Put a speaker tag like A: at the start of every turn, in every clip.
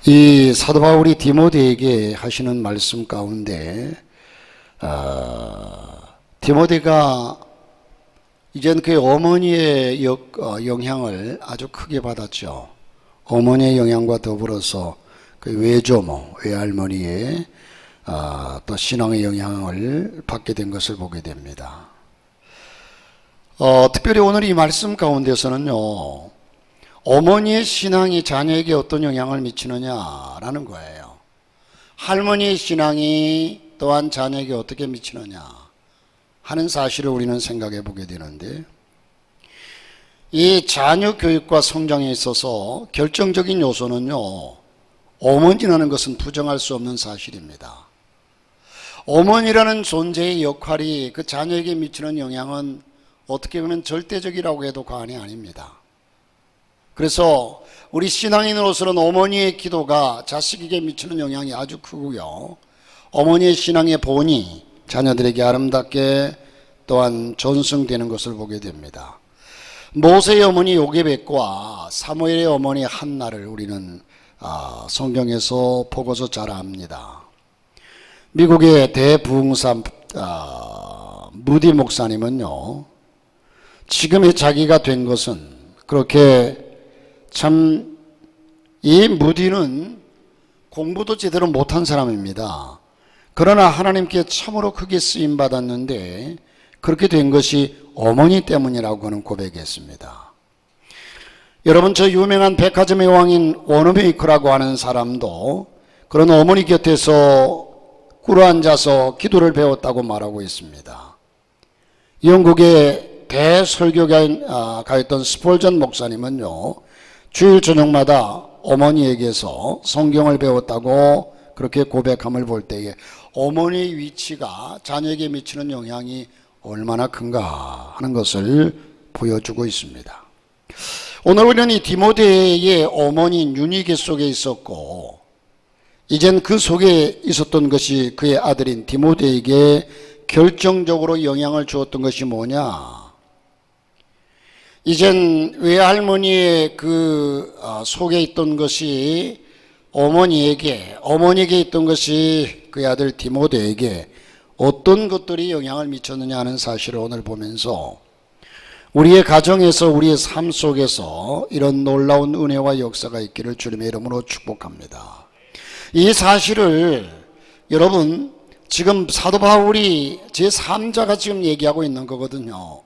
A: 이 사도 바울이 디모데에게 하시는 말씀 가운데 디모데가 이젠 그의 어머니의 영향을 아주 크게 받았죠. 어머니의 영향과 더불어서 그 외조모, 외할머니의 또 신앙의 영향을 받게 된 것을 보게 됩니다. 특별히 오늘 이 말씀 가운데서는요, 어머니의 신앙이 자녀에게 어떤 영향을 미치느냐라는 거예요. 할머니의 신앙이 또한 자녀에게 어떻게 미치느냐 하는 사실을 우리는 생각해 보게 되는데, 이 자녀 교육과 성장에 있어서 결정적인 요소는요, 어머니라는 것은 부정할 수 없는 사실입니다. 어머니라는 존재의 역할이 그 자녀에게 미치는 영향은 어떻게 보면 절대적이라고 해도 과언이 아닙니다. 그래서 우리 신앙인으로서는 어머니의 기도가 자식에게 미치는 영향이 아주 크고요, 어머니의 신앙의 본이 자녀들에게 아름답게 또한 전승되는 것을 보게 됩니다. 모세의 어머니 요게벳과 사무엘의 어머니 한나를 우리는 성경에서 보고서 잘 압니다. 미국의 대부흥사 무디 목사님은요, 지금의 자기가 된 것은 그렇게 참, 이 무디는 공부도 제대로 못한 사람입니다. 그러나 하나님께 참으로 크게 쓰임 받았는데 그렇게 된 것이 어머니 때문이라고 는 고백했습니다. 여러분, 저 유명한 백화점의 왕인 워너메이커라고 하는 사람도 그런 어머니 곁에서 꿇어앉아서 기도를 배웠다고 말하고 있습니다. 영국의 대설교가였던 스폴전 목사님은요, 주일 저녁마다 어머니에게서 성경을 배웠다고 그렇게 고백함을 볼 때에 어머니의 위치가 자녀에게 미치는 영향이 얼마나 큰가 하는 것을 보여주고 있습니다. 오늘 우리는 이 디모데의 어머니인 유니게 속에 있었고, 이젠 그 속에 있었던 것이 그의 아들인 디모데에게 결정적으로 영향을 주었던 것이 뭐냐? 이젠 외할머니의 그 속에 있던 것이 어머니에게 있던 것이 그의 아들 디모데에게 어떤 것들이 영향을 미쳤느냐 하는 사실을 오늘 보면서 우리의 가정에서, 우리의 삶 속에서 이런 놀라운 은혜와 역사가 있기를 주님의 이름으로 축복합니다. 이 사실을 여러분, 지금 사도 바울이 제3자가 지금 얘기하고 있는 거거든요.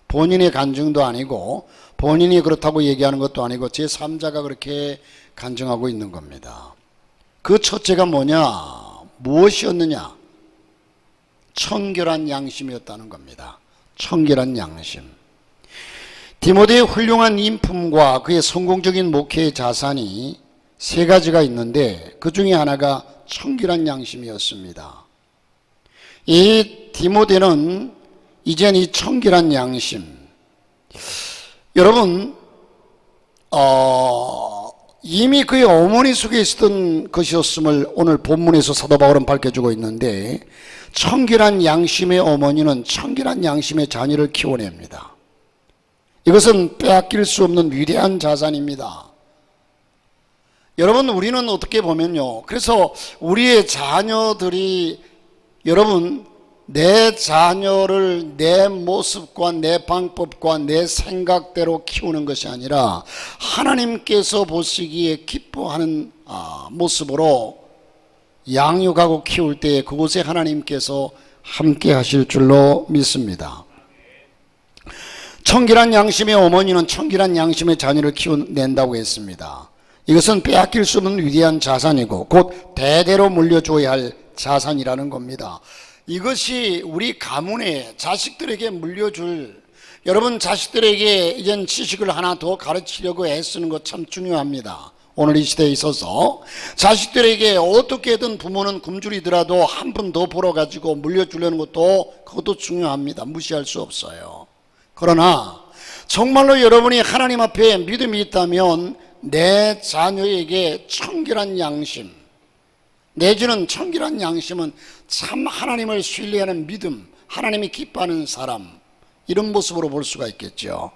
A: 본인의 간증도 아니고 본인이 그렇다고 얘기하는 것도 아니고 제3자가 그렇게 간증하고 있는 겁니다. 그 첫째가 뭐냐? 무엇이었느냐? 청결한 양심이었다는 겁니다. 청결한 양심. 디모데의 훌륭한 인품과 그의 성공적인 목회의 자산이 세 가지가 있는데 그 중에 하나가 청결한 양심이었습니다. 이 디모데는 이젠 이 청결한 양심, 여러분, 이미 그의 어머니 속에 있었던 것이었음을 오늘 본문에서 사도 바울은 밝혀주고 있는데, 청결한 양심의 어머니는 청결한 양심의 자녀를 키워냅니다. 이것은 빼앗길 수 없는 위대한 자산입니다. 여러분, 우리는 어떻게 보면요, 그래서 우리의 자녀들이, 여러분, 내 자녀를 내 모습과 내 방법과 내 생각대로 키우는 것이 아니라 하나님께서 보시기에 기뻐하는 모습으로 양육하고 키울 때에 그곳에 하나님께서 함께 하실 줄로 믿습니다. 청결한 양심의 어머니는 청결한 양심의 자녀를 키워낸다고 했습니다. 이것은 빼앗길 수 없는 위대한 자산이고 곧 대대로 물려줘야 할 자산이라는 겁니다. 이것이 우리 가문에 자식들에게 물려줄, 여러분, 자식들에게 이젠 지식을 하나 더 가르치려고 애쓰는 것 참 중요합니다. 오늘 이 시대에 있어서 자식들에게 어떻게든 부모는 굶주리더라도 한 푼 더 벌어가지고 물려주려는 것도 그것도 중요합니다. 무시할 수 없어요. 그러나 정말로 여러분이 하나님 앞에 믿음이 있다면 내 자녀에게 청결한 양심, 내지는 청결한 양심은 참 하나님을 신뢰하는 믿음, 하나님이 기뻐하는 사람, 이런 모습으로 볼 수가 있겠죠.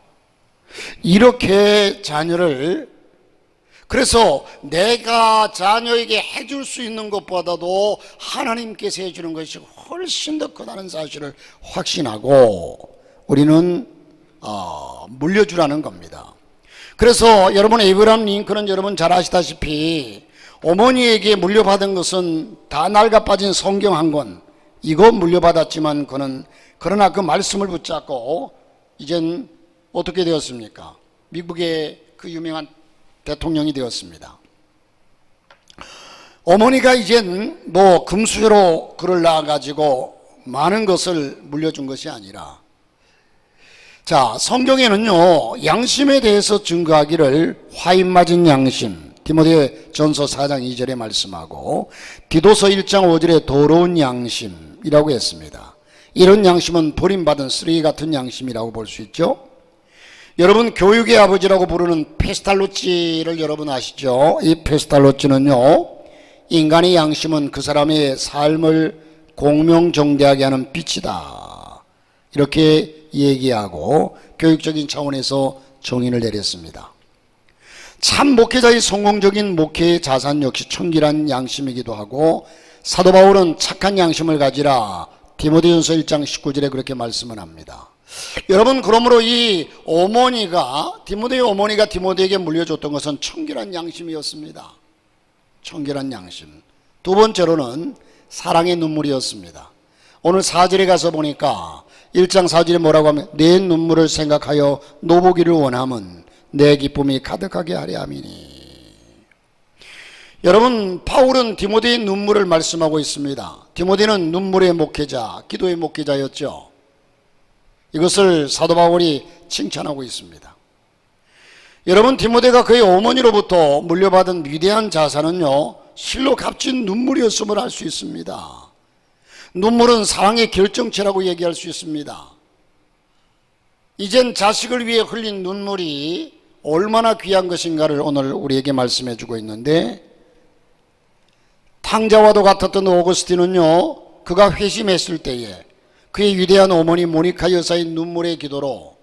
A: 이렇게 자녀를 그래서 내가 자녀에게 해줄 수 있는 것보다도 하나님께서 해주는 것이 훨씬 더 크다는 사실을 확신하고 우리는 물려주라는 겁니다. 그래서 여러분, 에이브라함 링컨은 여러분 잘 아시다시피 어머니에게 물려받은 것은 다 낡아 빠진 성경 한 권, 이거 물려받았지만 그러나 그 말씀을 붙잡고 이젠 어떻게 되었습니까? 미국의 그 유명한 대통령이 되었습니다. 어머니가 이젠 뭐 금수저로 글을 낳아가지고 많은 것을 물려준 것이 아니라, 자, 성경에는요 양심에 대해서 증거하기를 화인 맞은 양심, 디모데전서 4장 2절에 말씀하고 디도서 1장 5절에 더러운 양심이라고 했습니다. 이런 양심은 버림받은 쓰레기 같은 양심이라고 볼 수 있죠. 여러분, 교육의 아버지라고 부르는 페스탈로치를 여러분 아시죠? 이 페스탈로치는요, 인간의 양심은 그 사람의 삶을 공명정대하게 하는 빛이다, 이렇게 얘기하고 교육적인 차원에서 정의를 내렸습니다. 참 목회자의 성공적인 목회의 자산 역시 청결한 양심이기도 하고, 사도 바울은 착한 양심을 가지라, 디모데전서 1장 19절에 그렇게 말씀을 합니다. 여러분, 그러므로 이 어머니가, 디모데의 어머니가 디모데에게 물려줬던 것은 청결한 양심이었습니다. 청결한 양심. 두 번째로는 사랑의 눈물이었습니다. 오늘 4절에 가서 보니까 1장 4절에 뭐라고 하면 내 눈물을 생각하여 노보기를 원함은 내 기쁨이 가득하게 하려 함이니. 여러분, 바울은 디모데의 눈물을 말씀하고 있습니다. 디모데는 눈물의 목회자, 기도의 목회자였죠. 이것을 사도 바울이 칭찬하고 있습니다. 여러분, 디모데가 그의 어머니로부터 물려받은 위대한 자산은요 실로 값진 눈물이었음을 알 수 있습니다. 눈물은 사랑의 결정체라고 얘기할 수 있습니다. 이젠 자식을 위해 흘린 눈물이 얼마나 귀한 것인가를 오늘 우리에게 말씀해 주고 있는데, 탕자와도 같았던 오거스틴은요 그가 회심했을 때에 그의 위대한 어머니 모니카 여사의 눈물의 기도로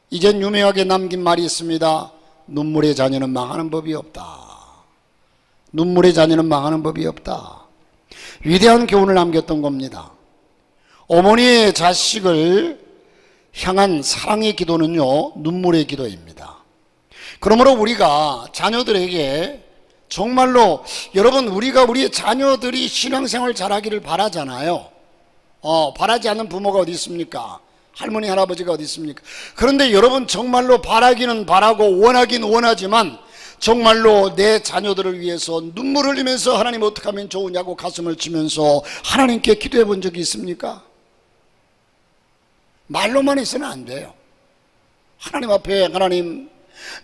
A: 이젠 유명하게 남긴 말이 있습니다. 눈물의 자녀는 망하는 법이 없다. 눈물의 자녀는 망하는 법이 없다. 위대한 교훈을 남겼던 겁니다. 어머니의 자식을 향한 사랑의 기도는요 눈물의 기도입니다. 그러므로 우리가 자녀들에게 정말로, 여러분, 우리가 우리의 자녀들이 신앙생활 잘하기를 바라잖아요. 바라지 않는 부모가 어디 있습니까? 할머니 할아버지가 어디 있습니까? 그런데 여러분, 정말로 바라기는 바라고 원하긴 원하지만 정말로 내 자녀들을 위해서 눈물 흘리면서 하나님 어떻게 하면 좋으냐고 가슴을 치면서 하나님께 기도해 본 적이 있습니까? 말로만 해서는 안 돼요. 하나님 앞에, 하나님,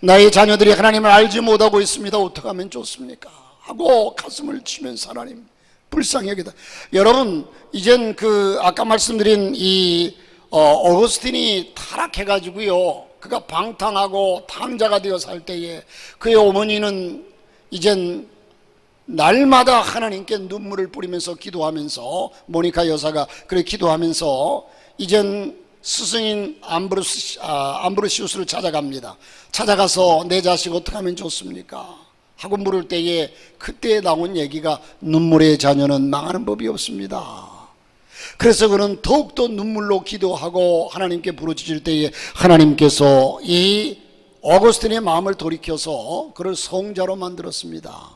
A: 나의 자녀들이 하나님을 알지 못하고 있습니다. 어떻게 하면 좋습니까? 하고 가슴을 치면서 하나님 불쌍히 여기다. 여러분, 이젠 아까 말씀드린 이 어거스틴이 타락해가지고요 그가 방탕하고 탕자가 되어 살 때에 그의 어머니는 이젠 날마다 하나님께 눈물을 뿌리면서 기도하면서, 모니카 여사가 그렇게 기도하면서 이젠 스승인 암브로시우스를 찾아갑니다. 찾아가서 내 자식 어떻게 하면 좋습니까? 하고 물을 때에 그때 나온 얘기가 눈물의 자녀는 망하는 법이 없습니다. 그래서 그는 더욱더 눈물로 기도하고 하나님께 부르짖을 때에 하나님께서 이 어거스틴의 마음을 돌이켜서 그를 성자로 만들었습니다.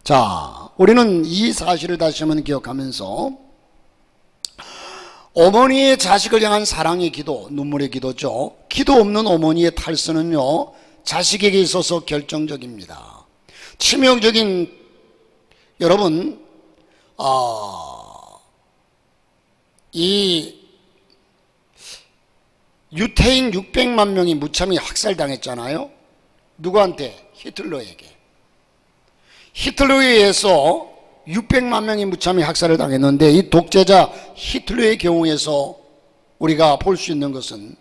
A: 자, 우리는 이 사실을 다시 한번 기억하면서 어머니의 자식을 향한 사랑의 기도, 눈물의 기도죠. 기도 없는 어머니의 탈선은요 자식에게 있어서 결정적입니다. 치명적인, 여러분, 이 유태인 600만 명이 무참히 학살당했잖아요. 누구한테? 히틀러에게. 히틀러에 의해서 600만 명이 무참히 학살을 당했는데, 이 독재자 히틀러의 경우에서 우리가 볼 수 있는 것은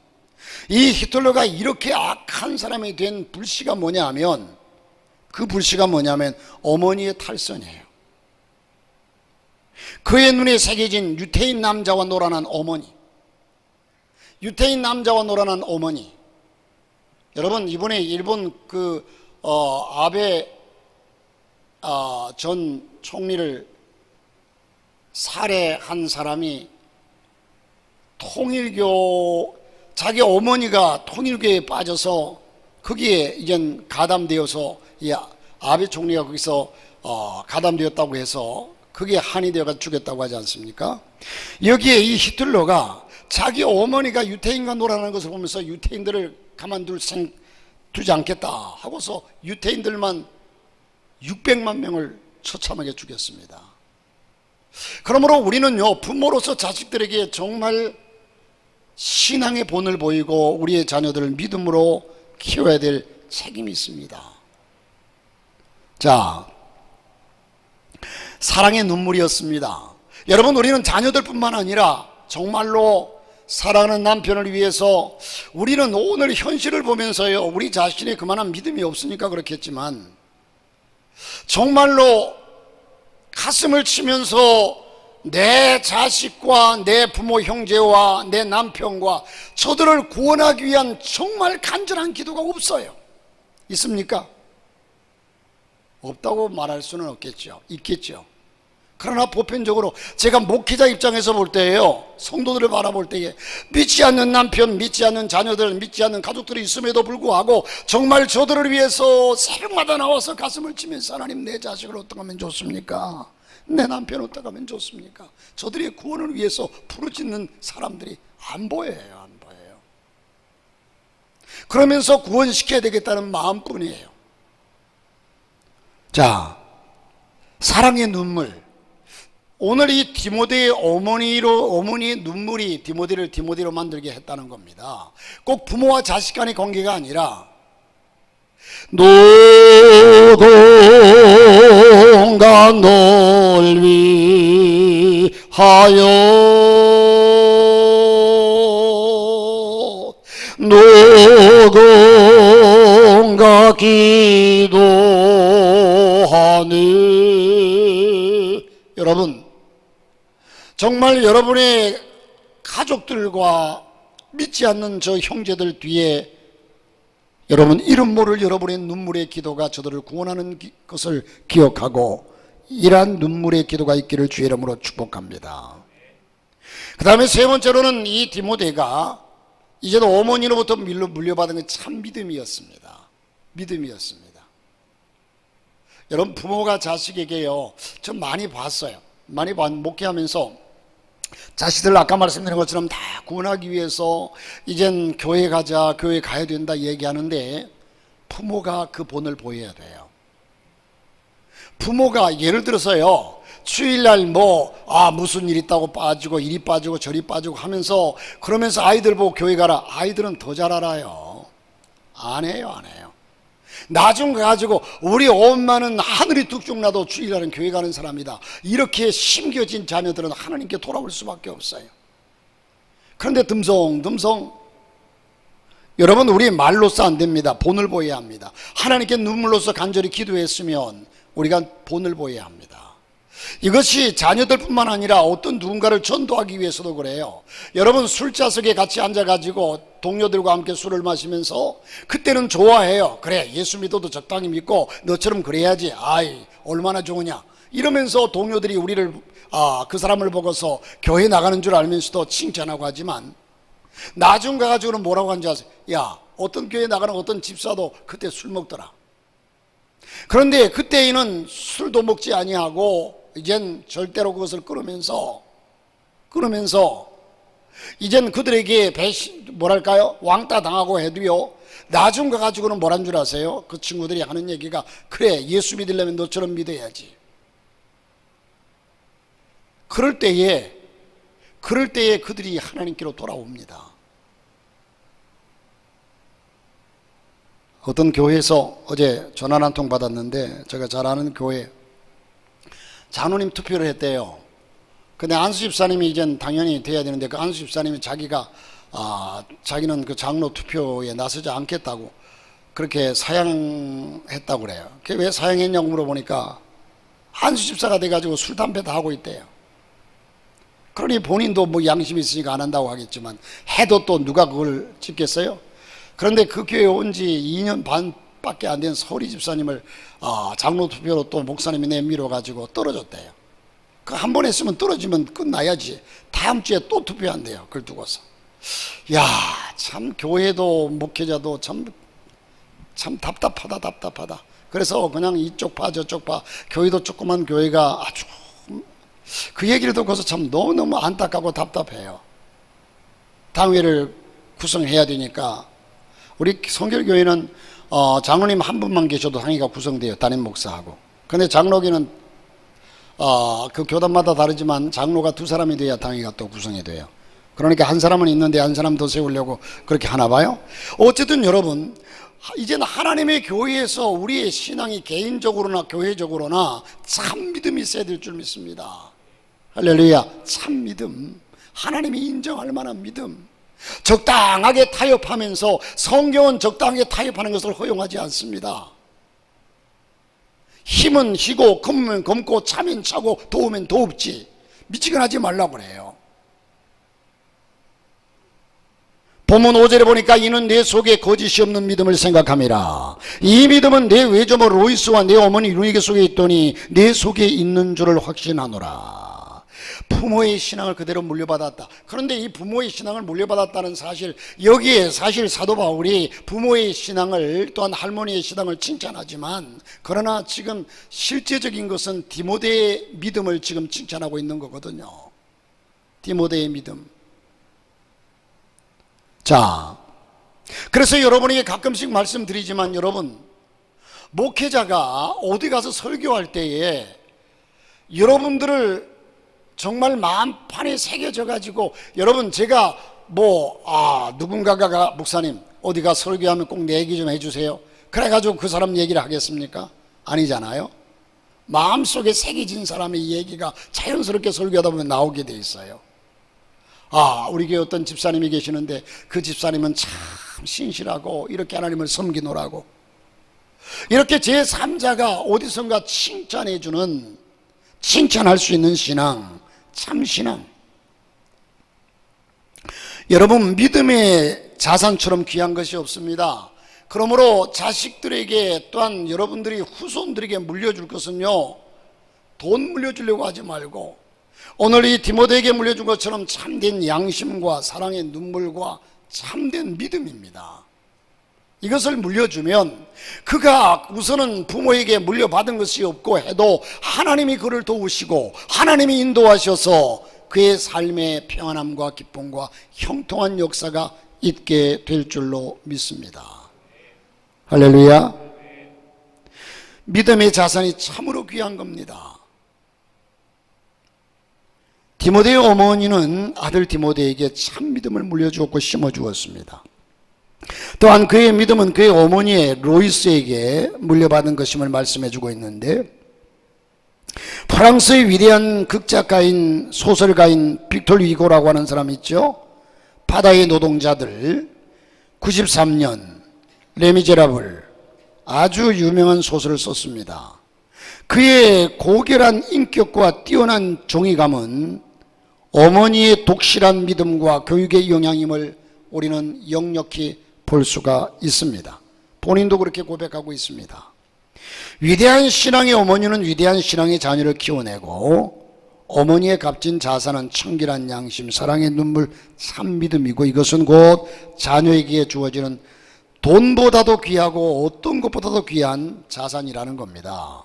A: 이 히틀러가 이렇게 악한 사람이 된 불씨가 뭐냐면, 그 불씨가 뭐냐면 어머니의 탈선이에요. 그의 눈에 새겨진 유태인 남자와 노란한 어머니, 유태인 남자와 노란한 어머니. 여러분, 이번에 일본 아베 전 총리를 살해한 사람이 통일교, 자기 어머니가 통일교에 빠져서 거기에 이제 가담되어서 이 아베 총리가 거기서 가담되었다고 해서 그게 한이 되어가 죽였다고 하지 않습니까? 여기에 이 히틀러가 자기 어머니가 유태인과 놀아나는 것을 보면서 유태인들을 두지 않겠다 하고서 유태인들만 600만 명을 처참하게 죽였습니다. 그러므로 우리는요, 부모로서 자식들에게 정말 신앙의 본을 보이고 우리의 자녀들을 믿음으로 키워야 될 책임이 있습니다. 자, 사랑의 눈물이었습니다. 여러분, 우리는 자녀들뿐만 아니라 정말로 사랑하는 남편을 위해서 우리는 오늘 현실을 보면서요, 우리 자신의 그만한 믿음이 없으니까 그렇겠지만 정말로 가슴을 치면서 내 자식과 내 부모 형제와 내 남편과 저들을 구원하기 위한 정말 간절한 기도가 없어요. 있습니까? 없다고 말할 수는 없겠죠. 있겠죠. 그러나 보편적으로 제가 목회자 입장에서 볼 때예요, 성도들을 바라볼 때에 믿지 않는 남편, 믿지 않는 자녀들, 믿지 않는 가족들이 있음에도 불구하고 정말 저들을 위해서 새벽마다 나와서 가슴을 치면서 하나님, 내 자식을 어떻게 하면 좋습니까? 내 남편 어떻게 하면 좋습니까? 저들의 구원을 위해서 부르짖는 사람들이 안 보여요. 안 보여요. 그러면서 구원시켜야 되겠다는 마음뿐이에요. 자, 사랑의 눈물. 오늘 이 디모데의 어머니의 눈물이 디모데로 만들게 했다는 겁니다. 꼭 부모와 자식 간의 관계가 아니라 누군가 널 위하여 누군가 기도하네. 여러분, 정말 여러분의 가족들과 믿지 않는 저 형제들 뒤에 여러분 이름 모를 여러분의 눈물의 기도가 저들을 구원하는 것을 기억하고 이러한 눈물의 기도가 있기를 주의 이름으로 축복합니다. 그 다음에 세 번째로는 이 디모데가 이제는 어머니로부터 물려받은 건 참 믿음이었습니다. 믿음이었습니다. 여러분, 부모가 자식에게요, 저 많이 봤어요. 목회하면서 자식들 아까 말씀드린 것처럼 다 구원하기 위해서 이젠 교회 가자, 교회 가야 된다 얘기하는데 부모가 그 본을 보여야 돼요. 부모가 예를 들어서요, 주일날 무슨 일 있다고 빠지고 이리 빠지고 저리 빠지고 하면서 그러면서 아이들 보고 교회 가라. 아이들은 더 잘 알아요. 안 해요. 나중 가가지고 우리 엄마는 하늘이 뚝뚝 나도 주일날은 교회 가는 사람이다, 이렇게 심겨진 자녀들은 하나님께 돌아올 수밖에 없어요. 그런데 듬성듬성, 여러분, 우리 말로써 안 됩니다. 본을 보여야 합니다. 하나님께 눈물로써 간절히 기도했으면 우리가 본을 보여야 합니다. 이것이 자녀들뿐만 아니라 어떤 누군가를 전도하기 위해서도 그래요. 여러분, 술자석에 같이 앉아가지고 동료들과 함께 술을 마시면서 그때는 좋아해요. 그래, 예수 믿어도 적당히 믿고 너처럼 그래야지, 아이 얼마나 좋으냐 이러면서 동료들이 우리를 그 사람을 보고서 교회 나가는 줄 알면서도 칭찬하고 하지만 나중 가가지고는 뭐라고 하는지 아세요? 야, 어떤 교회 나가는 어떤 집사도 그때 술 먹더라. 그런데 그때에는 술도 먹지 아니하고 이젠 절대로 그것을 끊으면서 이젠 그들에게 왕따 당하고 해도요, 나중 가가지고는 뭐란 줄 아세요? 그 친구들이 하는 얘기가, 그래, 예수 믿으려면 너처럼 믿어야지. 그럴 때에 그들이 하나님께로 돌아옵니다. 어떤 교회에서 어제 전화 한 통 받았는데, 제가 잘 아는 교회 장로님 투표를 했대요. 근데 안수 집사님이 이젠 당연히 돼야 되는데, 그 안수 집사님이 자기는 그 장로 투표에 나서지 않겠다고 그렇게 사양했다고 그래요. 그게 왜 사양했냐고 물어보니까 안수 집사가 돼가지고 술 담배 다 하고 있대요. 그러니 본인도 양심이 있으니까 안 한다고 하겠지만 해도 또 누가 그걸 찍겠어요? 그런데 그 교회에 온 지 2년 반 밖에 안 된 서리 집사님을 장로 투표로 또 목사님이 내밀어 가지고 떨어졌대요. 그 한 번 했으면 떨어지면 끝나야지. 다음 주에 또 투표한대요. 그걸 두고서. 야, 참 교회도 목회자도 참 답답하다. 그래서 그냥 이쪽 파 저쪽 파, 교회도 조그만 교회가 아주, 그 얘기를 듣고서 참 너무너무 안타깝고 답답해요. 당회를 구성해야 되니까. 우리 성결교회는 장로님 한 분만 계셔도 당회가 구성돼요. 담임 목사하고. 근데 장로교는 그 교단마다 다르지만 장로가 2사람이 돼야 당회가 또 구성이 돼요. 그러니까 한 사람은 있는데 한 사람 더 세우려고 그렇게 하나 봐요. 어쨌든 여러분, 이제는 하나님의 교회에서 우리의 신앙이 개인적으로나 교회적으로나 참 믿음이 있어야 될 줄 믿습니다. 할렐루야. 참 믿음, 하나님이 인정할 만한 믿음. 적당하게 타협하면서, 성경은 적당하게 타협하는 것을 허용하지 않습니다. 힘은 희고 검으면 검고 차면 차고 더우면 더웁지, 미치겠나지 말라고 그래요. 본문 5절에 보니까 이는 내 속에 거짓이 없는 믿음을 생각함이라. 이 믿음은 내 외조모 로이스와 내 어머니 루이게 속에 있더니 내 속에 있는 줄을 확신하노라. 부모의 신앙을 그대로 물려받았다. 그런데 이 부모의 신앙을 물려받았다는 사실, 여기에 사실 사도 바울이 부모의 신앙을, 또한 할머니의 신앙을 칭찬하지만, 그러나 지금 실제적인 것은 디모데의 믿음을 지금 칭찬하고 있는 거거든요. 디모데의 믿음. 자, 그래서 여러분에게 가끔씩 말씀드리지만, 여러분, 목회자가 어디 가서 설교할 때에 여러분들을 정말 마음판에 새겨져 가지고, 여러분, 제가 누군가가 목사님 어디 가 설교하면 꼭 내 얘기 좀 해주세요, 그래 가지고 그 사람 얘기를 하겠습니까? 아니잖아요. 마음속에 새겨진 사람의 얘기가 자연스럽게 설교하다 보면 나오게 돼 있어요. 우리 교회 어떤 집사님이 계시는데 그 집사님은 참 신실하고 이렇게 하나님을 섬기노라고, 이렇게 제3자가 어디선가 칭찬해주는, 칭찬할 수 있는 신앙, 참 신앙. 여러분, 믿음의 자산처럼 귀한 것이 없습니다. 그러므로 자식들에게, 또한 여러분들이 후손들에게 물려줄 것은요, 돈 물려주려고 하지 말고, 오늘 이 디모데에게 물려준 것처럼 참된 양심과 사랑의 눈물과 참된 믿음입니다. 이것을 물려주면 그가 우선은 부모에게 물려받은 것이 없고 해도 하나님이 그를 도우시고 하나님이 인도하셔서 그의 삶의 평안함과 기쁨과 형통한 역사가 있게 될 줄로 믿습니다. 할렐루야. 믿음의 자산이 참으로 귀한 겁니다. 디모데의 어머니는 아들 디모데에게 참 믿음을 물려주었고 심어주었습니다. 또한 그의 믿음은 그의 어머니의 로이스에게 물려받은 것임을 말씀해주고 있는데, 프랑스의 위대한 극작가인 소설가인 빅톨 위고라고 하는 사람이 있죠. 바다의 노동자들 93년 레미제라블, 아주 유명한 소설을 썼습니다. 그의 고결한 인격과 뛰어난 정의감은 어머니의 독실한 믿음과 교육의 영향임을 우리는 역력히 볼 수가 있습니다. 본인도 그렇게 고백하고 있습니다. 위대한 신앙의 어머니는 위대한 신앙의 자녀를 키워내고, 어머니의 값진 자산은 청결한 양심, 사랑의 눈물, 참 믿음이고, 이것은 곧 자녀에게 주어지는 돈보다도 귀하고 어떤 것보다도 귀한 자산이라는 겁니다.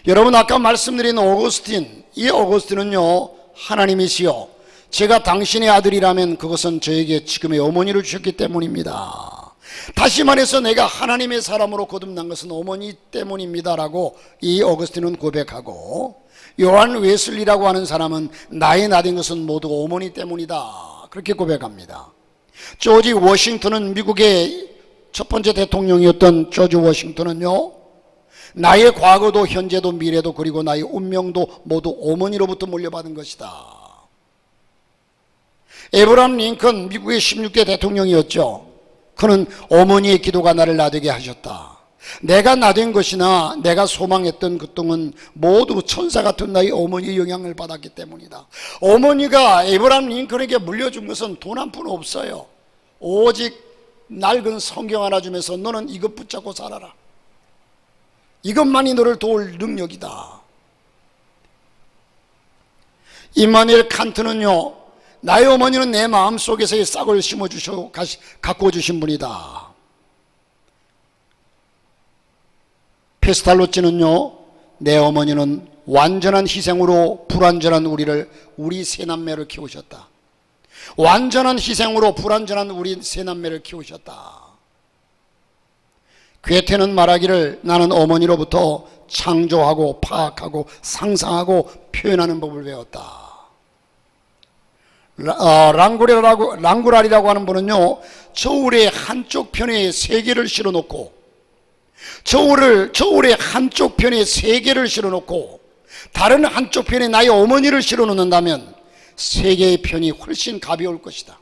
A: 여러분, 아까 말씀드린 오거스틴, 이 오거스틴은요, 하나님이시여 제가 당신의 아들이라면 그것은 저에게 지금의 어머니를 주셨기 때문입니다. 다시 말해서 내가 하나님의 사람으로 거듭난 것은 어머니 때문입니다라고 이 어거스틴은 고백하고, 요한 웨슬리라고 하는 사람은 나의 나된 것은 모두 어머니 때문이다, 그렇게 고백합니다. 조지 워싱턴은, 미국의 첫 번째 대통령이었던 조지 워싱턴은요, 나의 과거도 현재도 미래도 그리고 나의 운명도 모두 어머니로부터 물려받은 것이다. 에브라함 링컨, 미국의 16대 대통령이었죠. 그는 어머니의 기도가 나를 나되게 하셨다. 내가 나된 것이나 내가 소망했던 것등은 모두 천사 같은 나의 어머니의 영향을 받았기 때문이다. 어머니가 에브라함 링컨에게 물려준 것은 돈 한 푼 없어요. 오직 낡은 성경 하나 주면서 너는 이것 붙잡고 살아라. 이것만이 너를 도울 능력이다. 임마누엘 칸트는요, 나의 어머니는 내 마음속에서의 싹을 심어주시고 가꾸어 주신 분이다. 페스탈로찌는요, 내 어머니는 완전한 희생으로 불완전한 우리 세 남매를 키우셨다. 완전한 희생으로 불완전한 우리 세 남매를 키우셨다. 괴테는 말하기를 나는 어머니로부터 창조하고 파악하고 상상하고 표현하는 법을 배웠다. 랑구랄이라고 하는 분은요, 저울의 한쪽 편에 세 개를 실어놓고 저울의 한쪽 편에 세 개를 실어놓고 다른 한쪽 편에 나의 어머니를 실어놓는다면 세 개의 편이 훨씬 가벼울 것이다.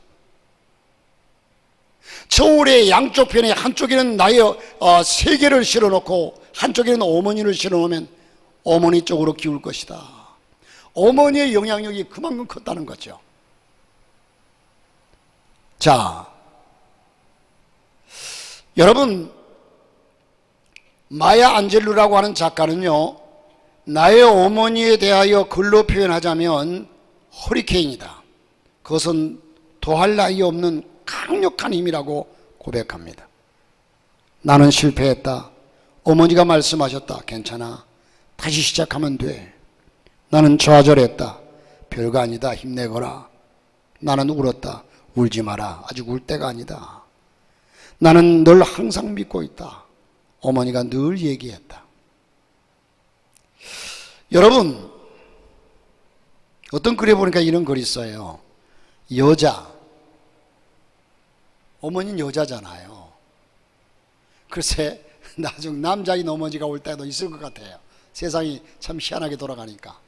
A: 저울의 양쪽 편에 한쪽에는 나의 세 개를 실어놓고 한쪽에는 어머니를 실어놓으면 어머니 쪽으로 기울 것이다. 어머니의 영향력이 그만큼 컸다는 거죠. 자, 여러분, 마야 안젤루라고 하는 작가는요, 나의 어머니에 대하여 글로 표현하자면 허리케인이다. 그것은 더할 나위 없는 강력한 힘이라고 고백합니다. 나는 실패했다. 어머니가 말씀하셨다. 괜찮아. 다시 시작하면 돼. 나는 좌절했다. 별거 아니다. 힘내거라. 나는 울었다. 울지 마라. 아직 울 때가 아니다. 나는 널 항상 믿고 있다. 어머니가 늘 얘기했다. 여러분, 어떤 글에 보니까 이런 글이 있어요. 여자, 어머니는 여자잖아요. 글쎄, 나중 남자인 어머니가 올 때도 있을 것 같아요. 세상이 참 희한하게 돌아가니까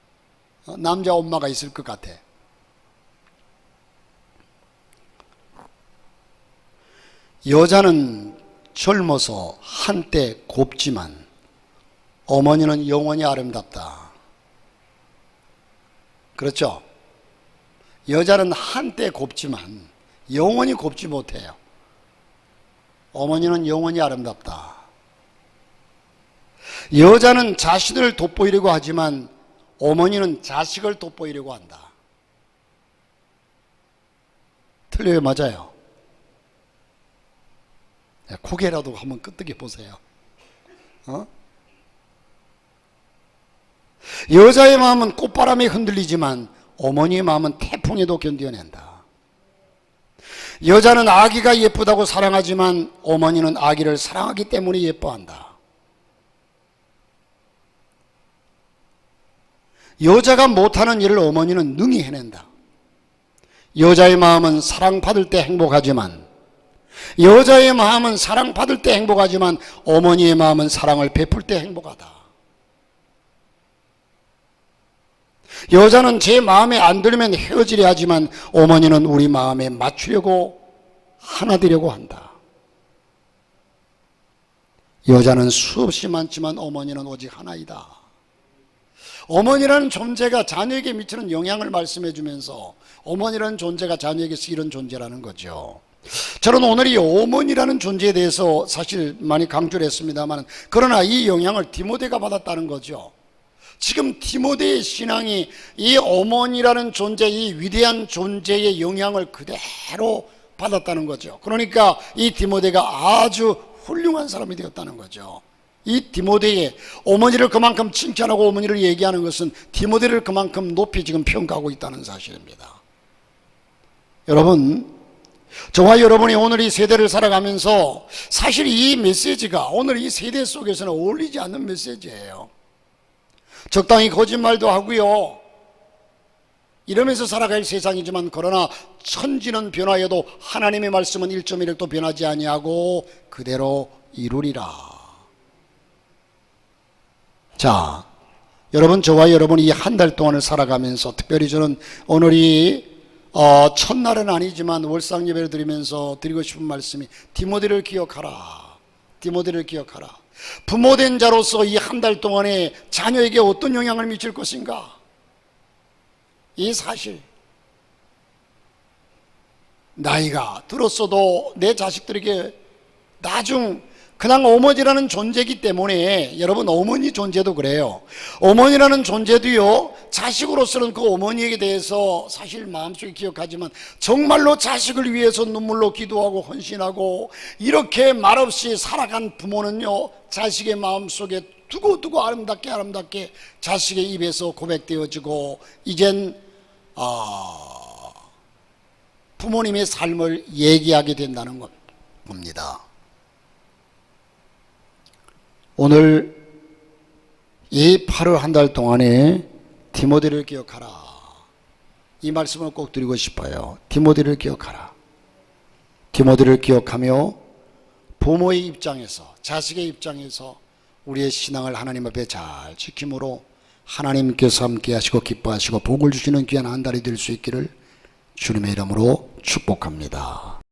A: 남자 엄마가 있을 것 같아. 여자는 젊어서 한때 곱지만 어머니는 영원히 아름답다. 그렇죠? 여자는 한때 곱지만 영원히 곱지 못해요. 어머니는 영원히 아름답다. 여자는 자신을 돋보이려고 하지만 어머니는 자식을 돋보이려고 한다. 틀려요? 맞아요? 고개라도 한번 끄덕여 보세요. 여자의 마음은 꽃바람에 흔들리지만 어머니의 마음은 태풍에도 견뎌낸다. 여자는 아기가 예쁘다고 사랑하지만 어머니는 아기를 사랑하기 때문에 예뻐한다. 여자가 못하는 일을 어머니는 능히 해낸다. 여자의 마음은 사랑받을 때 행복하지만 어머니의 마음은 사랑을 베풀 때 행복하다. 여자는 제 마음에 안 들면 헤어지려 하지만 어머니는 우리 마음에 맞추려고 하나 되려고 한다. 여자는 수없이 많지만 어머니는 오직 하나이다. 어머니라는 존재가 자녀에게 미치는 영향을 말씀해 주면서 어머니라는 존재가 자녀에게서 이런 존재라는 거죠. 저는 오늘 이 어머니라는 존재에 대해서 사실 많이 강조를 했습니다만, 그러나 이 영향을 디모데가 받았다는 거죠. 지금 디모데의 신앙이 이 어머니라는 존재, 이 위대한 존재의 영향을 그대로 받았다는 거죠. 그러니까 이 디모데가 아주 훌륭한 사람이 되었다는 거죠. 이 디모데의 어머니를 그만큼 칭찬하고 어머니를 얘기하는 것은 디모데를 그만큼 높이 지금 평가하고 있다는 사실입니다. 여러분, 저와 여러분이 오늘 이 세대를 살아가면서 사실 이 메시지가 오늘 이 세대 속에서는 어울리지 않는 메시지예요. 적당히 거짓말도 하고요, 이러면서 살아갈 세상이지만 그러나 천지는 변화해도 하나님의 말씀은 1.1도 변하지 아니하고 그대로 이루리라. 자, 여러분, 저와 여러분이 이 한 달 동안을 살아가면서 특별히 저는 오늘이 첫날은 아니지만 월상 예배를 드리면서 드리고 싶은 말씀이 디모데를 기억하라. 디모데를 기억하라. 부모된 자로서 이 한 달 동안에 자녀에게 어떤 영향을 미칠 것인가? 이 사실, 나이가 들었어도 내 자식들에게 나중 그냥 어머니라는 존재이기 때문에, 여러분 어머니 존재도 그래요. 어머니라는 존재도요, 자식으로서는 그 어머니에게 대해서 사실 마음속에 기억하지만 정말로 자식을 위해서 눈물로 기도하고 헌신하고 이렇게 말없이 살아간 부모는요, 자식의 마음속에 두고두고 아름답게 자식의 입에서 고백되어지고 이젠 부모님의 삶을 얘기하게 된다는 겁니다. 오늘 이 8월 한 달 동안에 디모데를 기억하라, 이 말씀을 꼭 드리고 싶어요. 디모데를 기억하라. 디모데를 기억하며 부모의 입장에서, 자식의 입장에서 우리의 신앙을 하나님 앞에 잘 지킴으로 하나님께서 함께 하시고 기뻐하시고 복을 주시는 귀한 한 달이 될 수 있기를 주님의 이름으로 축복합니다.